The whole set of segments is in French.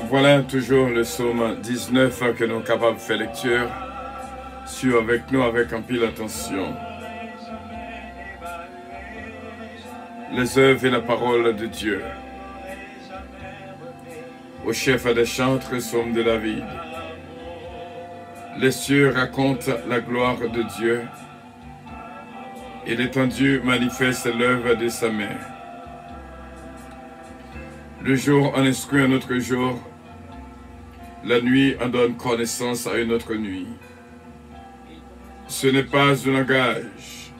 Voilà toujours le psaume 19 que nous sommes capables de faire lecture. Suis avec nous avec un pile attention. Les œuvres et la parole de Dieu. Au chef des chantres, psaume de David. Les cieux racontent la gloire de Dieu et l'étendue manifeste l'œuvre de sa main. Le jour en instruit un autre jour, la nuit en donne connaissance à une autre nuit. Ce n'est pas un langage,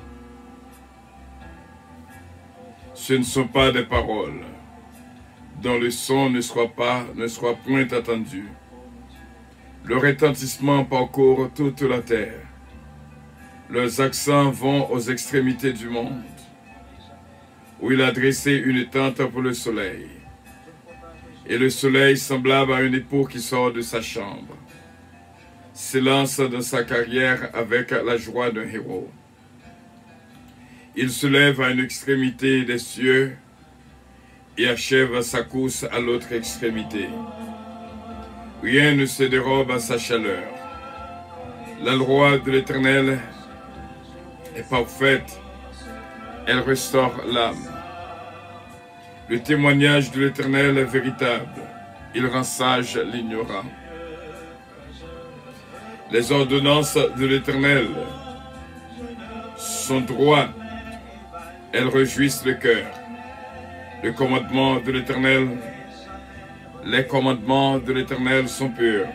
ce ne sont pas des paroles, dont le son ne soit point attendu. Le retentissement parcourt toute la terre. Leurs accents vont aux extrémités du monde, où il a dressé une tente pour le soleil. Et le soleil, semblable à un époux qui sort de sa chambre, s'élance dans sa carrière avec la joie d'un héros. Il se lève à une extrémité des cieux et achève sa course à l'autre extrémité. Rien ne se dérobe à sa chaleur. La loi de l'Éternel est parfaite, elle restaure l'âme. Le témoignage de l'Éternel est véritable, il rend sage l'ignorant. Les ordonnances de l'Éternel sont droites, elles réjouissent le cœur. Le commandement de l'Éternel, les commandements de l'Éternel sont purs,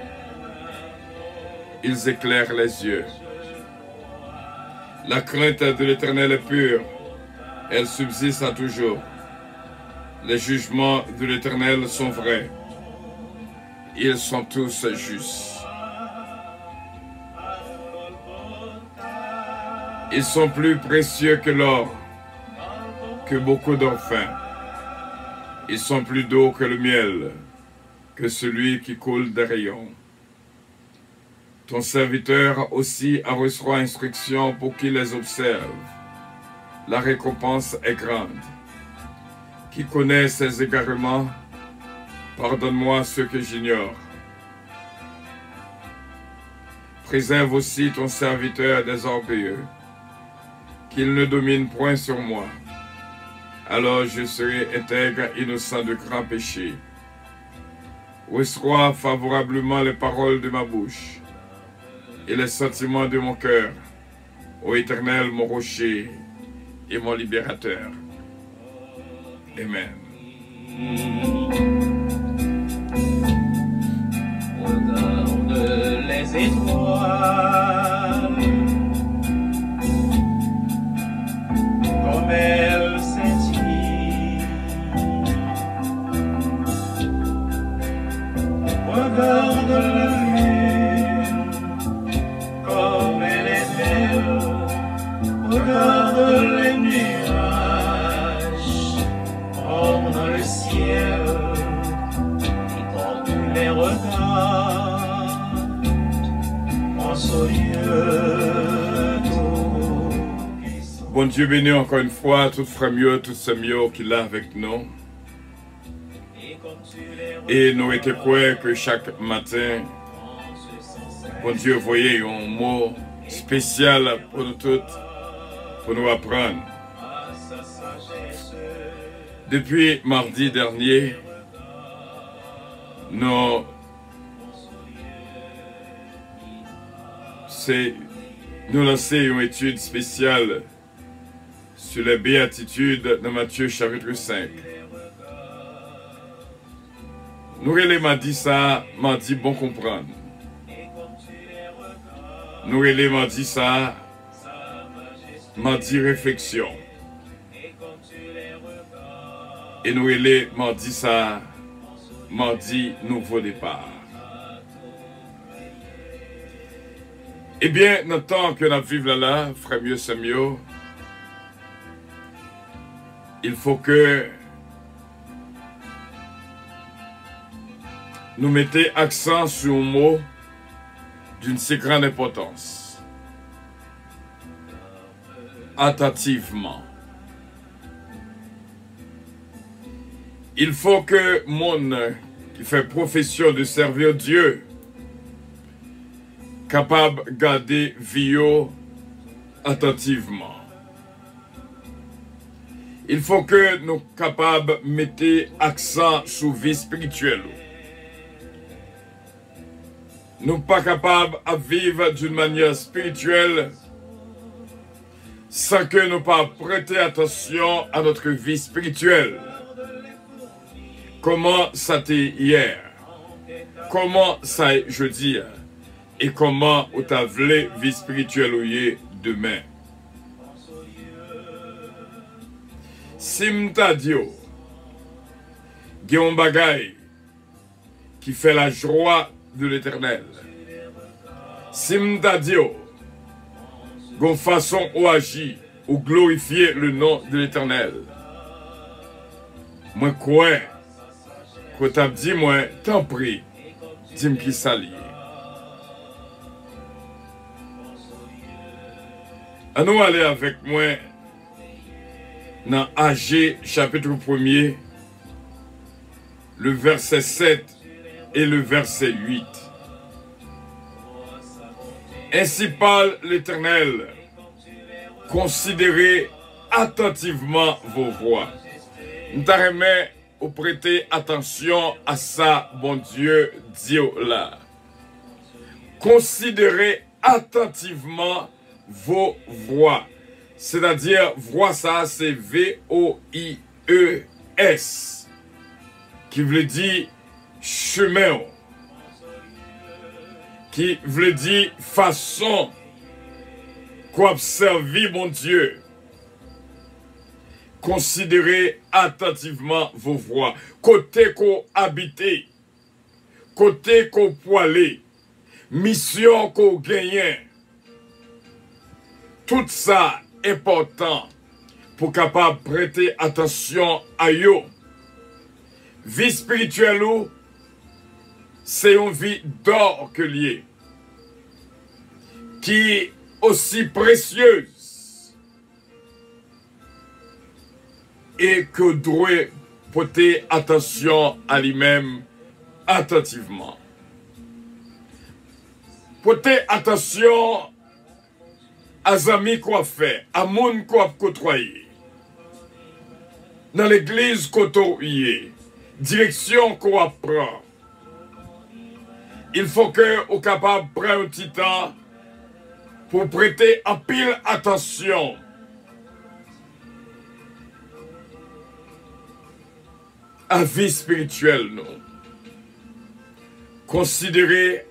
ils éclairent les yeux. La crainte de l'Éternel est pure, elle subsiste à toujours. Les jugements de l'Éternel sont vrais, ils sont tous justes. Ils sont plus précieux que l'or, que beaucoup d'orphins. Ils sont plus doux que le miel, que celui qui coule des rayons. Ton serviteur aussi a reçu instruction pour qu'il les observe. La récompense est grande. Qui connaît ses égarements, pardonne-moi ce que j'ignore. Préserve aussi ton serviteur des orgueilleux, qu'il ne domine point sur moi. Alors je serai intègre, innocent de grands péchés. Reçois favorablement les paroles de ma bouche et les sentiments de mon cœur, ô Éternel, mon rocher et mon libérateur. Amen. Regarde les étoiles, comme elles scintillent. Regarde la lune, comme elle est belle. Regarde les nuages dans le ciel, et quand tu les regardes, pense au Dieu tout-puissant. Bon Dieu béni encore une fois, tout frère mieux, tout ce mieux qu'il a avec nous. Et nous étions prêts que chaque matin, bon Dieu voyait un mot spécial pour nous toutes, pour nous apprendre. Depuis mardi dernier, nous lançons une étude spéciale sur les béatitudes de Matthieu chapitre 5. Nous m'a dit ça, m'a dit bon comprendre. Nous m'a dit ça, m'a dit réflexion. Et nous m'a dit ça, m'a dit nouveau départ. Eh bien, dans le temps que nous vivons là, frère mieux, c'est mieux, il faut que nous mettions accent sur un mot d'une si grande importance. Attentivement. Il faut que mon qui fait profession de servir Dieu, capable de garder vie attentivement. Il faut que nous soyons capables de mettre accent sur la vie spirituelle. Nous ne sommes pas capables de vivre d'une manière spirituelle sans que nous ne pas prêter attention à notre vie spirituelle. Comment ça t'est hier? Comment ça est jeudi? Et comment vous t'avez vie spirituelle demain? Si m'ta dit, il y a un bagay qui fait la joie de l'Éternel. Si m'ta dit, il y a une façon où agir, ou glorifier le nom de l'Éternel. Moi, quoi? Quand tu as dit, moi, t'en prie, dis-moi qui s'allie. Allons aller avec moi dans AG chapitre 1er, le verset 7 et le verset 8. Ainsi parle l'Éternel, considérez attentivement vos voies. Nous t'arrêtons ou prêter attention à ça, bon Dieu, Dieu là. Considérez attentivement vos voies. C'est-à-dire, voix ça, c'est V-O-I-E-S, qui veut dire chemin, qui veut dire façon qu'on servir mon Dieu. Considérez attentivement vos voies. Côté qu'on habite, côté qu'on poilé, mission qu'on gagne. Tout ça est important pour capable prêter attention à eux. Vie spirituelle, c'est une vie d'or que liée, qui est aussi précieuse et que doit porter attention à lui-même attentivement. Porter attention à amis qu'on fait, à monde qu'on côtoyer, dans l'église qu'on est, direction qu'on prend. Il faut que vous capable de prendre un petit temps pour prêter en pile attention à la vie spirituelle, nous. Considérez,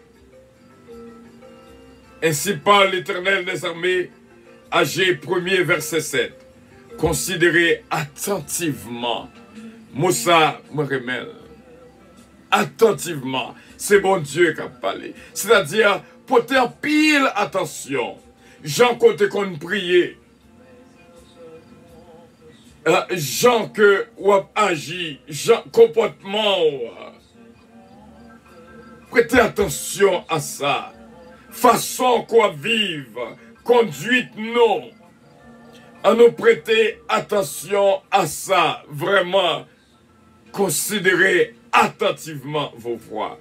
ainsi parle l'Éternel des armées, AG 1er verset 7. Considérez attentivement. Moussa me remèle. Attentivement. C'est bon Dieu qui a parlé. C'est-à-dire, porter en pile attention. Jean côté qu'on prier. Jean que ou agit, Jean comportement. Prêtez attention à ça. Façon qu'on vive, conduite non. À nous prêter attention à ça. Vraiment, considérez attentivement vos voix.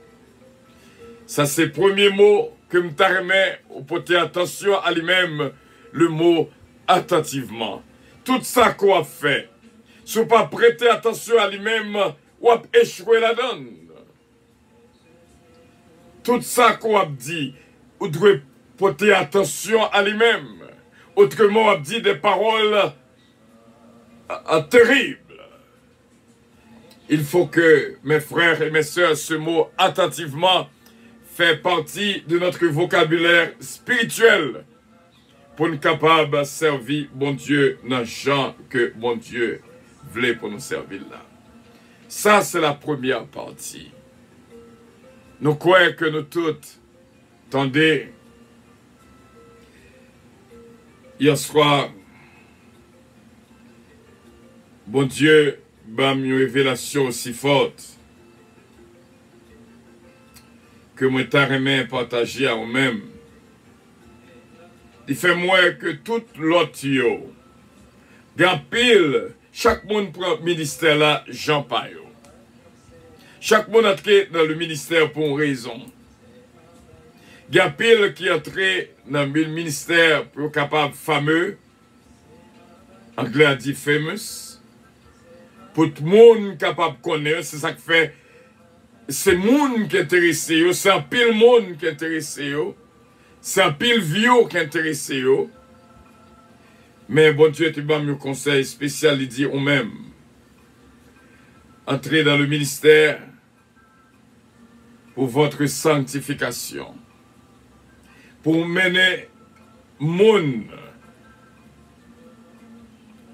Ça, c'est le premier mot que me permet de porter attention à lui-même, le mot attentivement. Tout ça qu'on a fait, si vous ne pas prêter attention à lui-même, vous avez échoué la donne. Tout ça qu'on a dit, vous devez porter attention à lui-même. Autrement, on a dit des paroles terribles. Il faut que, mes frères et mes sœurs, ce mot attentivement fait partie de notre vocabulaire spirituel pour nous capables de servir bon Dieu dans les gens que bon Dieu voulait pour nous servir là. Ça, c'est la première partie. Nous croyons que nous toutes, attendez, hier soir, bon Dieu m'a une révélation aussi forte que moi t'arrêtais partager à moi-même. Il fait moins que tout l'autre yo. Grand pile, chaque monde prend ministère là, Jean Payo. Chaque monde entré dans le ministère pour une raison. Il y a pile qui entre dans le ministère pour être capable fameux. Anglais a dit famous. Pour tout le monde capable de connaître, c'est ça qui fait. C'est le monde qui est intéressé, c'est un pile monde qui est intéressé, c'est un pile vieux qui est intéressé. Mais bon Dieu, tu m'as mis un conseil spécial, il dit, ou même, entrez dans le ministère pour votre sanctification, pour mener monde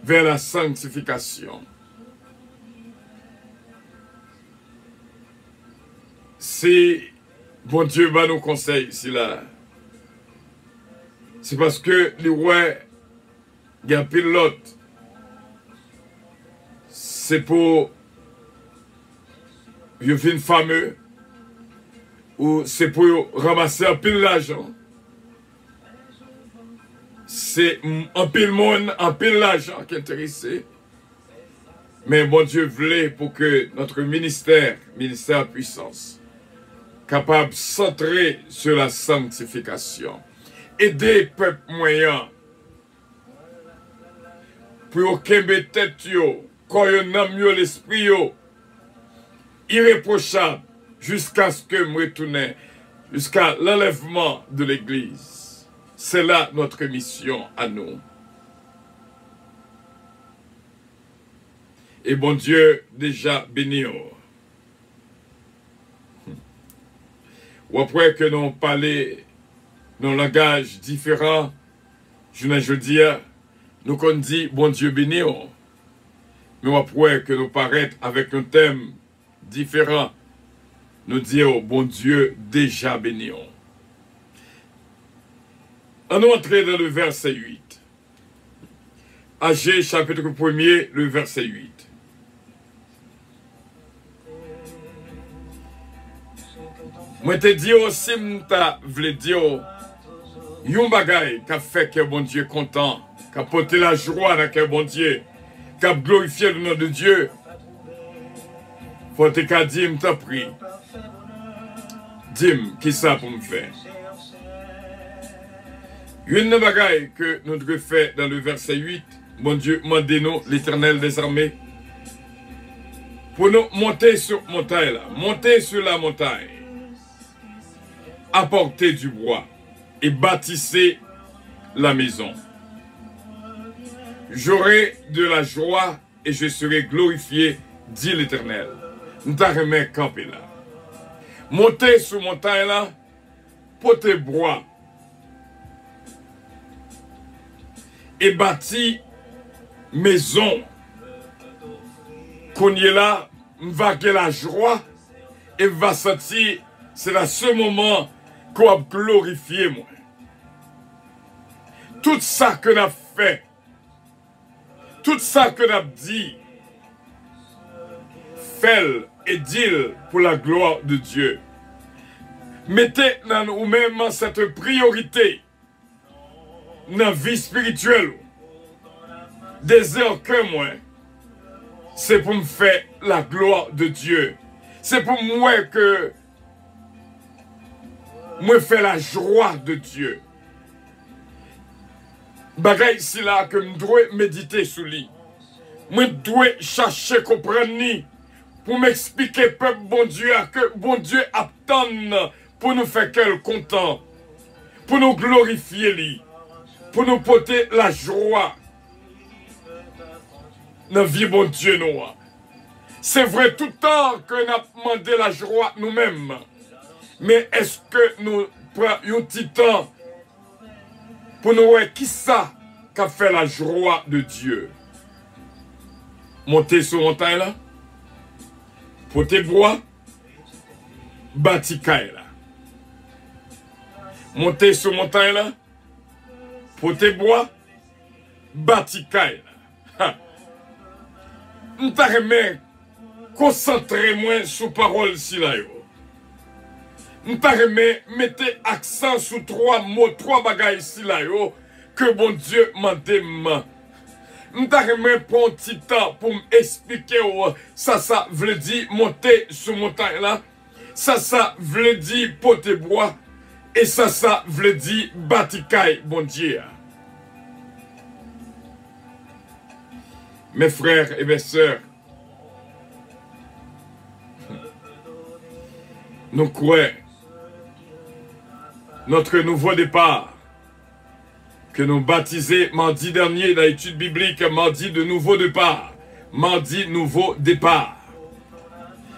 vers la sanctification. Si bon Dieu va nous conseiller ici là, c'est parce que les rois, il y a un pilote, c'est pour devenir fameux, ou c'est pour ramasser un pile d'argent. C'est un pile monde, un pile d'argent qui est intéressé. Mais bon Dieu voulait pour que notre ministère puissance, capable de centrer sur la sanctification, aider le peuple moyen pour qu'il ait tête, quand il a mieux l'esprit, irréprochable, jusqu'à ce que je retourne, jusqu'à l'enlèvement de l'Église. C'est là notre mission à nous. Et bon Dieu déjà béni. Ou après que nous parlons dans un langage différent, je dis, nous qu'on dit bon Dieu béni. Mais après que nous paraît avec un thème différent, nous disons bon Dieu déjà béni. On entre dans le verset 8. Agé chapitre 1er, le verset 8. Moi te dis aussi, m'ta vle dire, yon bagay qui a fait que bon Dieu content, qui a porté la joie dans que bon Dieu, qui a glorifié le nom de Dieu. Faut te ka dire, m'ta prie. Dis-moi, qui ça pour me faire? Une bagay que nous devons faire dans le verset 8, bon Dieu, mandez-nous l'Éternel des armées, pour nous monter sur montagne là, monter sur la montagne, apporter du bois et bâtissez la maison. J'aurai de la joie et je serai glorifié, dit l'Éternel. Nous t'arrêtons camper là. Montez sur montagne là, portez bois et bâti maison. Qu'on y est là, on va avoir la joie et va sentir, c'est là ce moment qu'on va glorifier moi. Tout ça que nous avons fait, tout ça que nous avons dit, fait et dit pour la gloire de Dieu. Mettez dans nous-mêmes cette priorité dans la vie spirituelle. Désir que moi, c'est pour me faire la gloire de Dieu. C'est pour moi que moi fais la joie de Dieu. Bagay ici là que je dois méditer sur lui. Moi dois chercher comprendre pour m'expliquer peuple bon Dieu que bon Dieu attend pour nous faire qu'elle content, pour nous glorifier lui, pour nous porter la joie dans la vie bon Dieu nous. C'est vrai tout le temps que nous avons demandé la joie nous-mêmes. Mais est-ce que nous prenons un petit temps pour nous voir qui ça qu'a fait la joie de Dieu? Monter sur montagne là, porter bois, bâtir caille là. Monter sur montagne là, porter bois, bâtir caille là. Nous t'arrêtons concentrer-moi sur parole si là. Nous mettez accent sur trois mots, trois bagailles ici là, que bon Dieu m'a demandé. m'ta prendre un petit temps pour m'expliquer ça veut dire monter sur montagne là. Ça veut dire porter bois. Et ça veut dire bâtikaï, bon Dieu. Mes frères et mes sœurs, nous croyons notre nouveau départ que nous baptisons mardi dernier dans l'étude biblique, mardi de nouveau départ, mardi nouveau départ.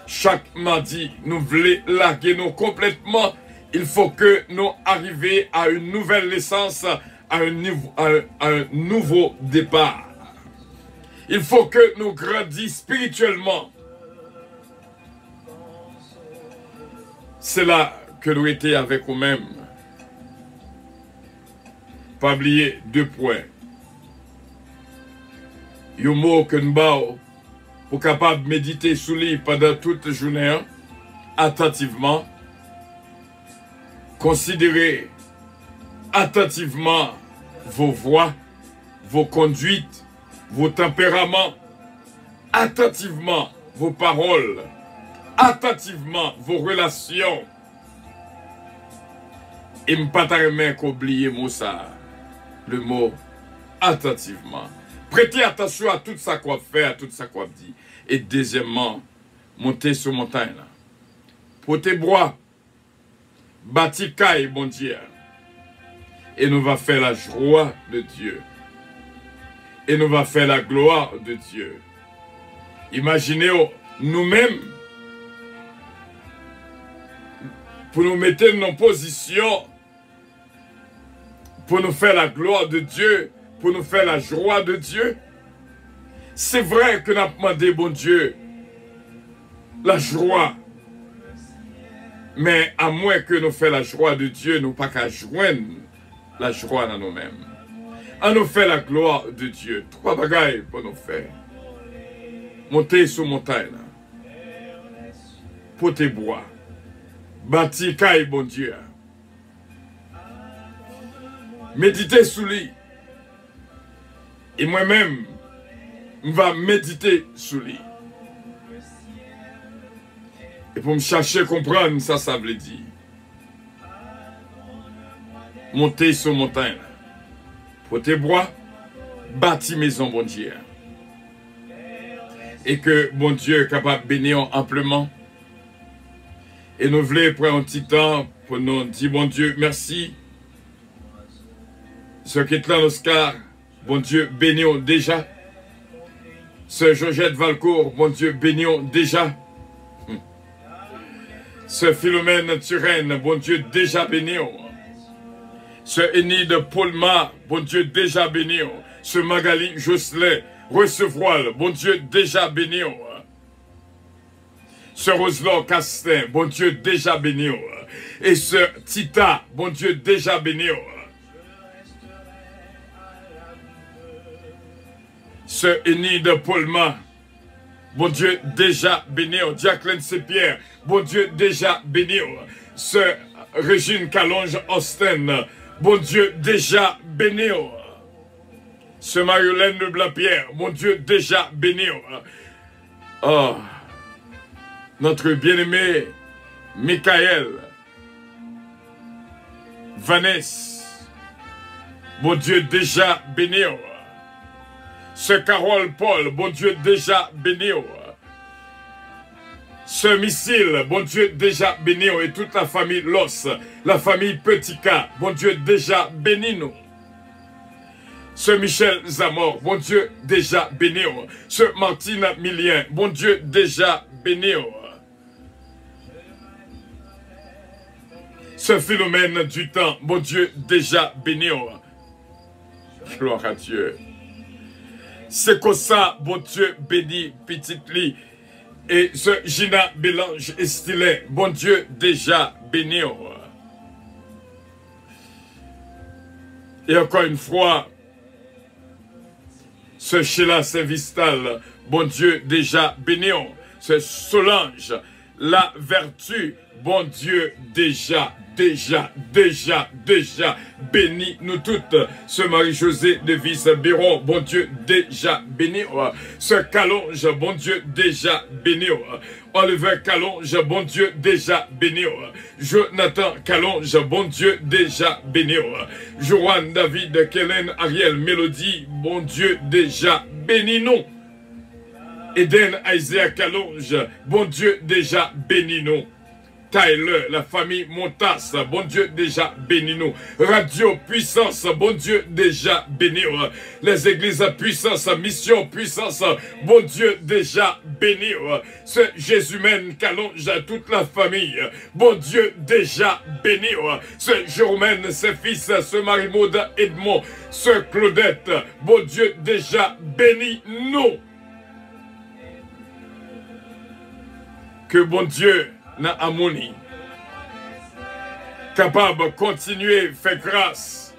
Chaque mardi, nous voulons larguer nous complètement. Il faut que nous arrivions à une nouvelle naissance, à un nouveau départ. Il faut que nous grandissions spirituellement. C'est là que nous étions avec nous-mêmes. Pas oublier 2 points. Un mot que nous avons pour capable méditer sous lui pendant toute la journée, attentivement. Considérez attentivement vos voix, vos conduites, vos tempéraments, attentivement vos paroles, attentivement vos relations. Et ne pas qu'oublier le mot attentivement. Prêtez attention à tout ça qu'on fait, à tout ça qu'on dit. Et deuxièmement, montez sur montagne. Portez bois. Bâtikaï, bon Dieu. Et nous va faire la joie de Dieu. Et nous va faire la gloire de Dieu. Imaginez nous-mêmes pour nous mettre en position pour nous faire la gloire de Dieu, pour nous faire la joie de Dieu. C'est vrai que nous avons demandé, bon Dieu, la joie. Mais à moins que nous fassions la joie de Dieu, nous pas qu'à joindre la joie dans nous-mêmes. À nous faire la gloire de Dieu. 3 bagailles pour nous faire. Monter sur montagne. Porter bois. Bâtir caille, bon Dieu. Méditer sous lui. Et moi-même, je vais méditer sous lui. Et pour me chercher à comprendre, ça veut dire. Monter sur montagne. Porter bois. Bâtir maison, bon Dieu. Et que bon Dieu est capable de bénir amplement. Et nous voulons prendre un petit temps pour nous dire, bon Dieu, merci. Ce qui est là, Oscar, bon Dieu, bénissons déjà. Ce Georgette Valcourt, bon Dieu, bénissons déjà. Ce Philomène Turenne, bon Dieu, déjà bénissons. Ce Eni de Paulma, bon Dieu, déjà bénissons. Ce Magali Jocelyn, Recevoil, bon Dieu, déjà bénissons. Ce Roselon Castin, bon Dieu, déjà bénissons. Et ce Tita, bon Dieu, déjà bénissons. Ce Eni de Paulma, bon Dieu, déjà bénissons. Jacqueline Sepierre, bon Dieu, déjà bénissons. Ce Régine Calonge Austin, bon Dieu, déjà bénissons. Ce Marie-Hélène Leblanc-Pierre, mon Dieu, déjà bénissons. Oh, notre bien-aimé Michael, Vanessa, bon Dieu, déjà bénissons. Ce Carole Paul, bon Dieu, déjà bénissons. Ce Missile, bon Dieu, déjà bénissons. Et toute la famille Los, la famille Petika, bon Dieu, déjà bénis-nous. Ce Michel Zamor, bon Dieu, déjà bénissons. Ce Martine Millien, bon Dieu, déjà bénissons. Ce Philomène du temps, bon Dieu, déjà bénissons. Gloire à Dieu. C'est comme ça, bon Dieu, béni, petite lit. Et ce Gina Bélange Estilin, bon Dieu, déjà bénissons. Et encore une fois, ce Sheila Saint-Vistal, bon Dieu, déjà bénissons. Ce Solange, la vertu. Bon Dieu, déjà, bénis nous toutes. Ce Marie-Josée de Vice-Biron, bon Dieu, déjà béni. Ce Calonge, bon Dieu, déjà béni. Oliver Calonge, bon Dieu, déjà béni. Jonathan Calonge, bon Dieu, déjà béni. Joanne David, Kellen, Ariel, Mélodie, bon Dieu, déjà béni nous. Eden Isaiah Calonge, bon Dieu, déjà béni nous. Tyler, la famille Montas, bon Dieu, déjà béni nous. Radio Puissance, bon Dieu, déjà béni. Les églises Puissance, Mission Puissance, bon Dieu, déjà béni. Ce Jésus-mène Calonge, toute la famille, bon Dieu, déjà béni. Ce Jérôme, ses fils, ce Marie-Maud Edmond, ce Claudette, bon Dieu, déjà béni nous. Que bon Dieu, dans harmonie, capable de continuer, faire grâce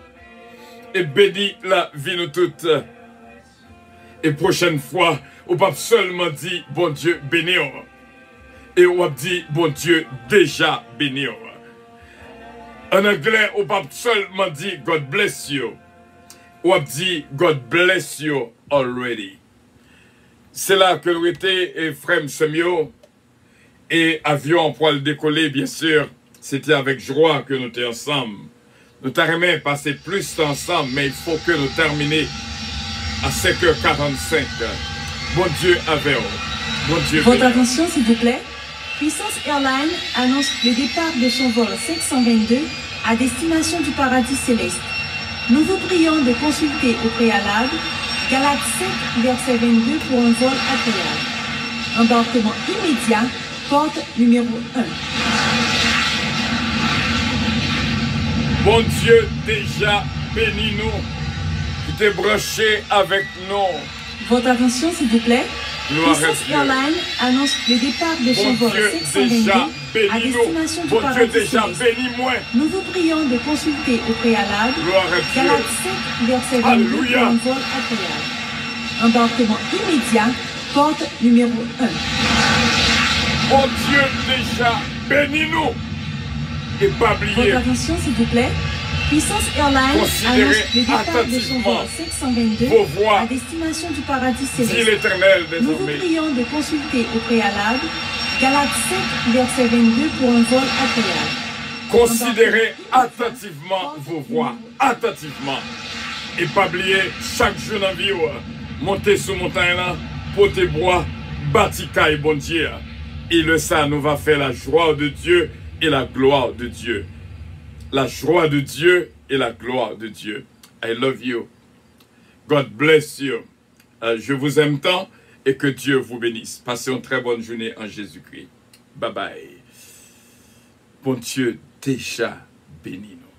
et bénir la vie nous toutes. Et prochaine fois, on pas seulement dire bon Dieu béni, et on va dire bon Dieu déjà béni. En anglais, on pas seulement dire God bless you, on va dire God bless you already. C'est là que nous étions, et frère Semio. Et avion pour le décoller, bien sûr, c'était avec joie que nous étions ensemble. Nous t'aimons passer plus ensemble, mais il faut que nous terminions à 5h45. Bon Dieu avec vous. Bon Dieu. Votre attention, s'il vous plaît. Puissance Airlines annonce le départ de son vol 522 à destination du paradis céleste. Nous vous prions de consulter au préalable Galates 7, verset 22 pour un vol agréable. Embarquement immédiat. Porte numéro 1. Bon Dieu, déjà bénis nous, qui t'es branché avec nous. Votre attention, s'il vous plaît. Puissance Airlines annonce le départ de son vol 522 à destination du paradis céleste. Nous vous prions de consulter au préalable Galates 7, verset 22 pour un vol agréable. Embarquement immédiat, porte numéro 1. Oh Dieu, déjà, bénis-nous. Et pas oublier. Votre attention, s'il vous plaît. Puissance Airlines annonce le départ de son vol 522 à destination du paradis céleste. Nous vous prions de consulter au préalable Galates 7, verset 22 pour un vol agréable. Considérez attentivement vos voix. Attentivement. Et pas oublier, chaque jour dans la vie, montez sur montagne là, portez bois, bâtikaï, bon Dieu. Et le ça nous va faire la joie de Dieu et la gloire de Dieu. La joie de Dieu et la gloire de Dieu. I love you. God bless you. Je vous aime tant et que Dieu vous bénisse. Passez une très bonne journée en Jésus-Christ. Bye bye. Bon Dieu déjà bénis nous.